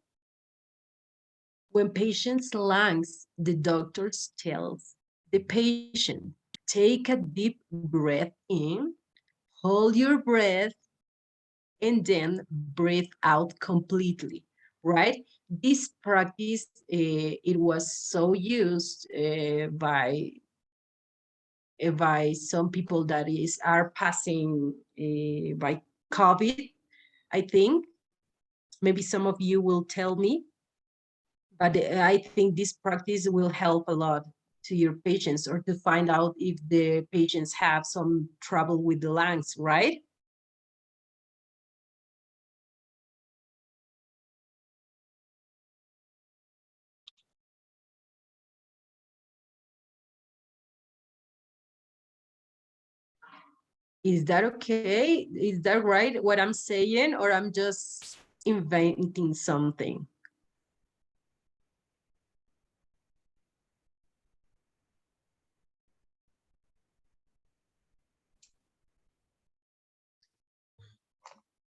When patient's lungs, the doctors tells the patient, take a deep breath in, hold your breath, and then breathe out completely, right? This practice, it was so used by some people that are passing by COVID, I think. Maybe some of you will tell me, but I think this practice will help a lot to your patients, or to find out if the patients have some trouble with the lungs, right? Is that okay? Is that right, what I'm saying, or I'm just inventing something?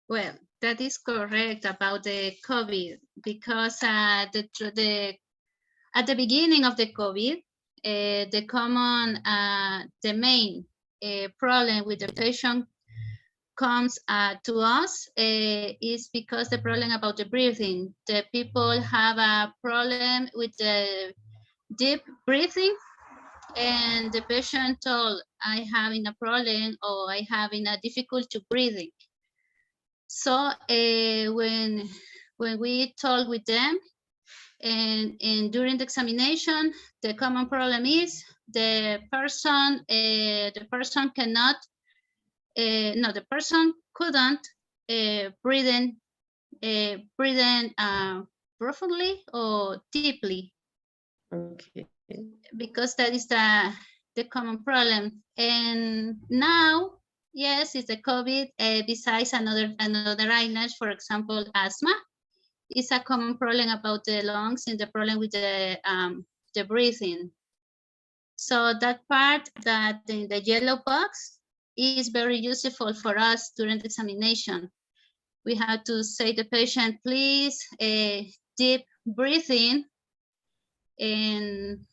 Well, that is correct about the COVID, because at the beginning of the COVID, the main problem with the patient comes to us is because the problem about the breathing. The people have a problem with the deep breathing, and the patient told, I having a problem, or I having a difficulty breathing. So when we talk with them, and during the examination, the common problem is the person cannot, no, the person couldn't breathe in profoundly or deeply. Okay. Because that is the common problem. And now, yes, it's the COVID. Besides another illness, for example, asthma, is a common problem about the lungs and the problem with the breathing. So that part, that in the yellow box, is very useful for us during the examination. We have to say to the patient, please deep breathing, and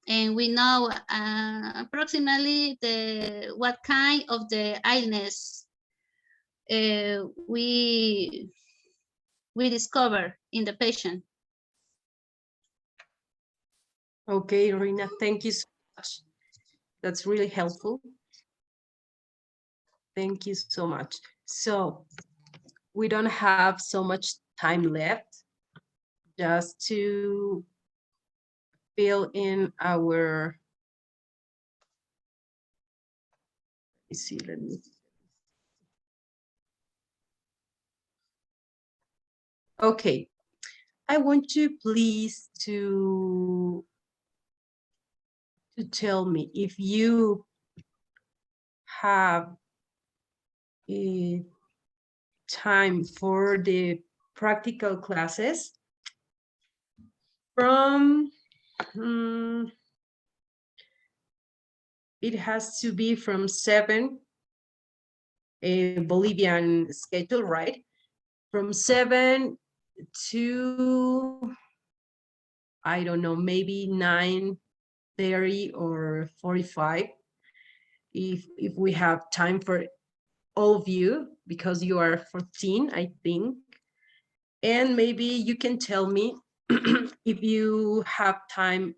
we know approximately what kind of the illness we discover in the patient. Okay, Rina, thank you so much. That's really helpful. Thank you so much. So we don't have so much time left, just to fill in our, let me see. Okay, I want you please to tell me if you have a time for the practical classes from, it has to be from 7 Bolivian schedule, right? From 7 to, I don't know, maybe 9:30 or 45, if we have time for all of you, because you are 14, I think. And maybe you can tell me if you have time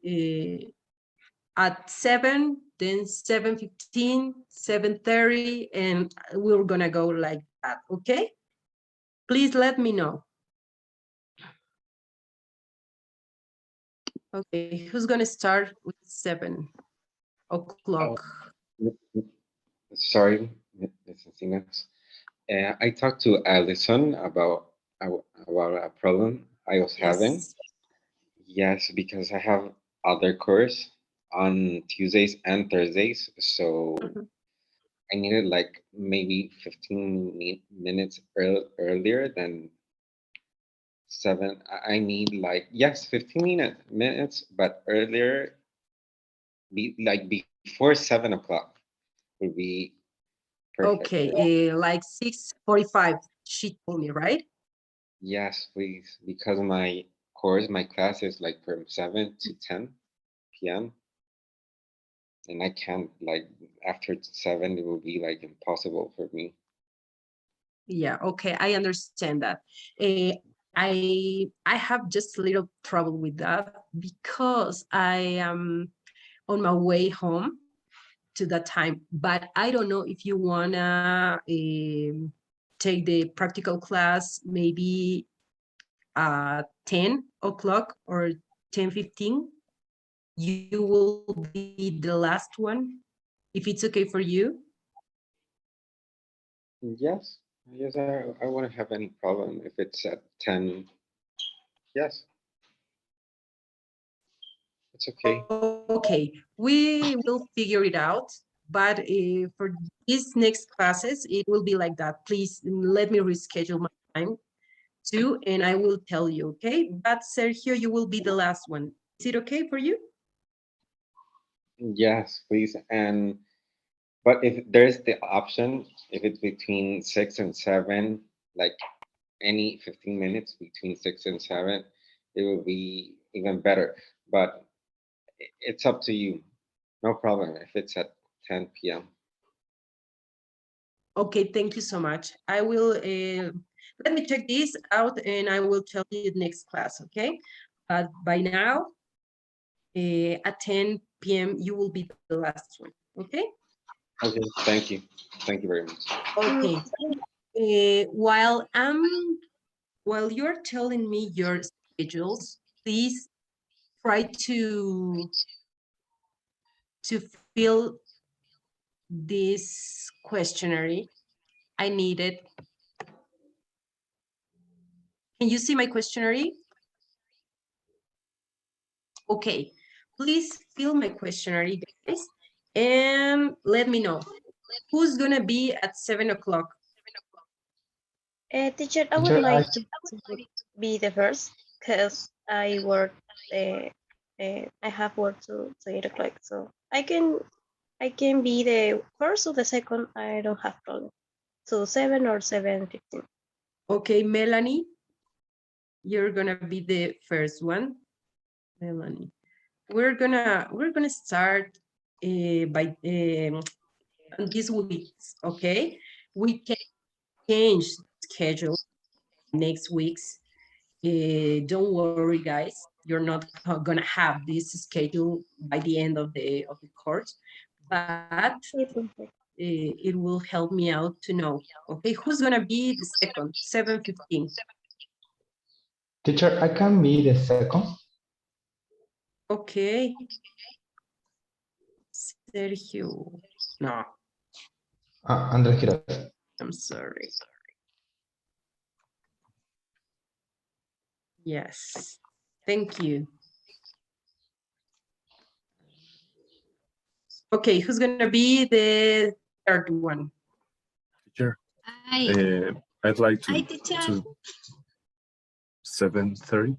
at 7, then 7:15, 7:30, and we're gonna go like that, okay? Please let me know. Okay, who's gonna start with 7 o'clock? Sorry, this is Ines. I talked to Alison about a problem I was having. Yes, because I have other course on Tuesdays and Thursdays, so I needed like maybe 15 minutes earlier than 7. I need like, yes, 15 minutes, but earlier, like before 7 o'clock would be perfect. Okay, like 6:45, she told me, right? Yes, please, because my course, my class is like from 7 to 10 p.m. And I can't, like, after 7, it will be like impossible for me. Yeah, okay, I understand that. I have just a little trouble with that because I am on my way home to that time, but I don't know if you wanna take the practical class maybe 10 o'clock or 10:15. You will be the last one, if it's okay for you. Yes, yes, I wouldn't have any problem if it's at 10. Yes, it's okay. Okay, we will figure it out, but for these next classes, it will be like that. Please let me reschedule my time too, and I will tell you, okay? But Sergio, you will be the last one. Is it okay for you? Yes, please. And but if there's the option, if it's between 6 and 7, like any 15 minutes between 6 and 7, it will be even better. But it's up to you. No problem if it's at 10 p.m. Okay, thank you so much. I will, let me check this out and I will tell you next class, okay? But by now, at 10 p.m., you will be the last one, okay? Okay, thank you. Thank you very much. Okay. While you're telling me your schedules, please try to fill this questionnaire. I need it. Can you see my questionnaire? Okay, please fill my questionnaire, guys, and let me know who's gonna be at 7 o'clock. Teacher, I would like to be the first because I work. I have work to 8 o'clock, so I can be the first or the second. I don't have problem. So 7 or 7:15. Okay, Melanie, you're gonna be the first one. Melanie, we're gonna start by this week. Okay, we can change schedule next week's. Don't worry, guys. You're not gonna have this schedule by the end of the course, but it will help me out to know. Okay, who's gonna be the second? 7:15. Teacher, I can be the second. Okay. Sergio. No. Andrés Quiroz. I'm sorry. Yes. Thank you. Okay, who's gonna be the third one? Teacher, Hi. I'd like Hi, to teacher. 7:30.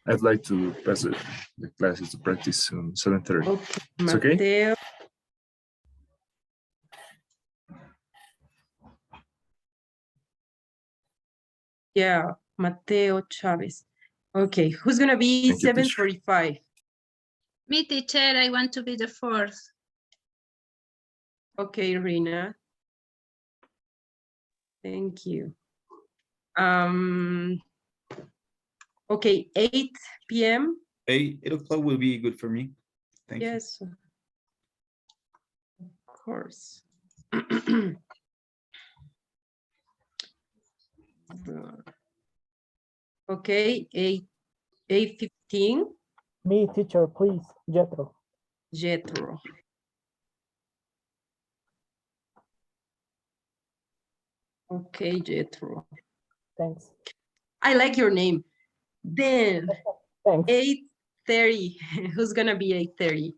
I'd like to pass the classes to practice on 7:30. Okay, It's okay? Mateo. Yeah, Mateo Chavez. Okay, who's gonna be 7:45? Me, teacher, I want to be the fourth. Okay, Rina. Thank you. Okay, 8 p.m. 8 o'clock will be good for me. Thank you. Yes, of course. Okay, 8:15. Me, teacher, please, Jethro. Jethro. Okay, Jethro. Thanks. I like your name. Then Thanks. 8:30. Who's gonna be 8:30?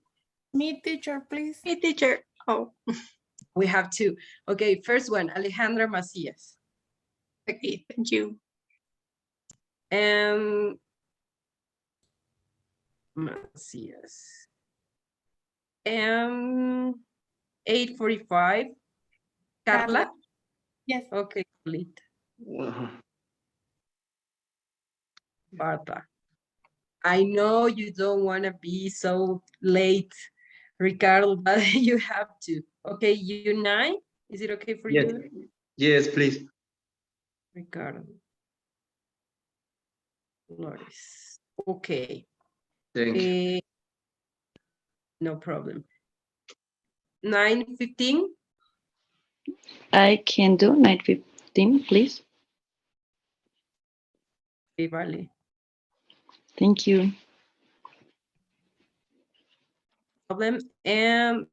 Me, teacher, please. Me, teacher. Oh, We have two. Okay, first one, Alejandra Macias. okay, thank you. And Macias. And 8:45. Carla? Yes. Okay, complete. Barbara. I know you don't want to be so late, Ricardo, but you have to. Okay, you 9? Is it okay for Yes. you? Yes, please. Ricardo. Flores. Okay. Thank you. No problem. 9:15. I can do 9:15, please. Okay, vale. Thank you. Problem. And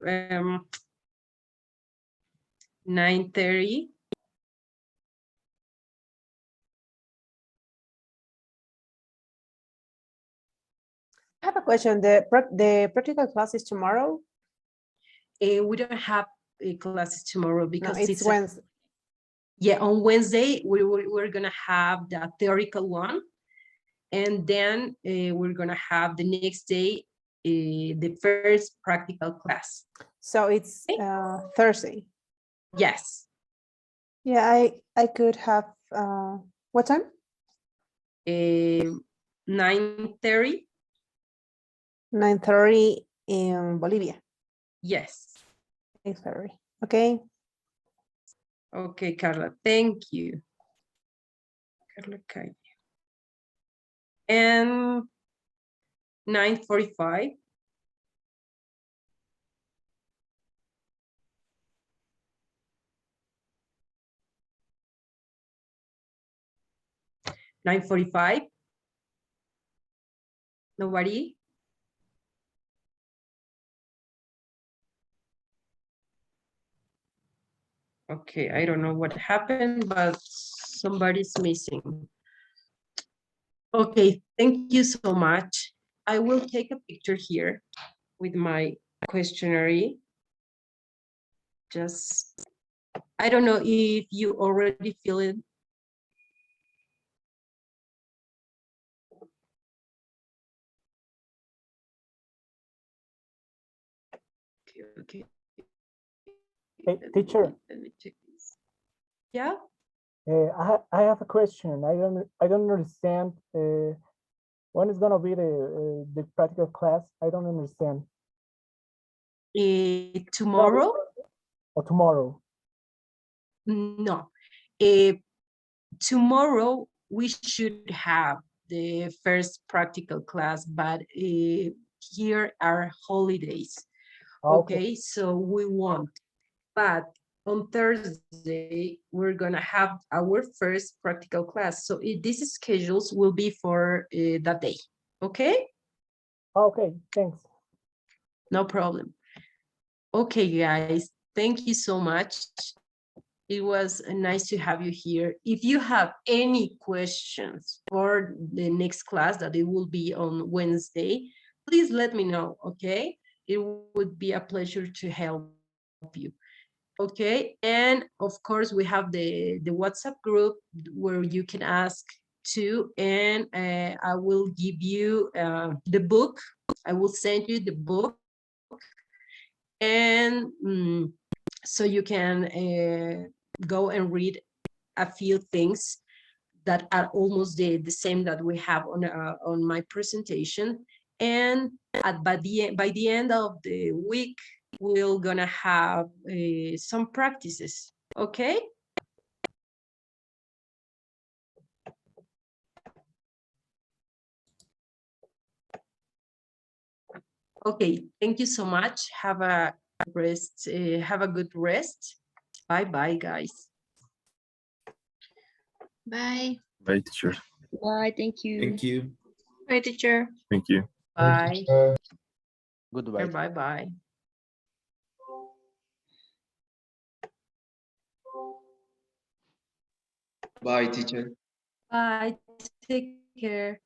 9:30. I have a question. The practical class is tomorrow? We don't have classes tomorrow No, because it's Wednesday. Yeah, on Wednesday, we're going to have the theoretical one. And then we're going to have the next day, the first practical class. So it's Thursday. Yes. Yeah, I could have, what time? 9:30. 9:30 in Bolivia. Yes. 8:30. Okay. Okay, Carla, thank you. Carla Calle. And 9:45. (9:45). Nobody? Okay, I don't know what happened, but somebody's missing. Okay, thank you so much. I will take a picture here with my questionnaire. Just, I don't know if you already feel it. Okay. Hey, teacher. Let me check this. Yeah. I have a question. I don't understand. When is gonna be the practical class? I don't understand. Tomorrow? Or tomorrow? No. Tomorrow we should have the first practical class, but here are holidays. Okay, so we won't. But on Thursday, we're gonna have our first practical class. So these schedules will be for that day. Okay? Okay, thanks. No problem. Okay, guys, thank you so much. It was nice to have you here. If you have any questions for the next class that it will be on Wednesday, please let me know, okay? It would be a pleasure to help you. Okay, and of course we have the WhatsApp group where you can ask to, and I will give you the book. I will send you the book, and so you can go and read a few things that are almost the same that we have on my presentation. And by the end of the week, we're gonna have some practices, okay? Okay, thank you so much. Have a rest. Have a good rest. Bye bye, guys. Bye. Bye, teacher. Bye, thank you. Thank you. Bye, teacher. Thank you. Bye. Goodbye. Bye bye. Bye, teacher. Bye. Take care.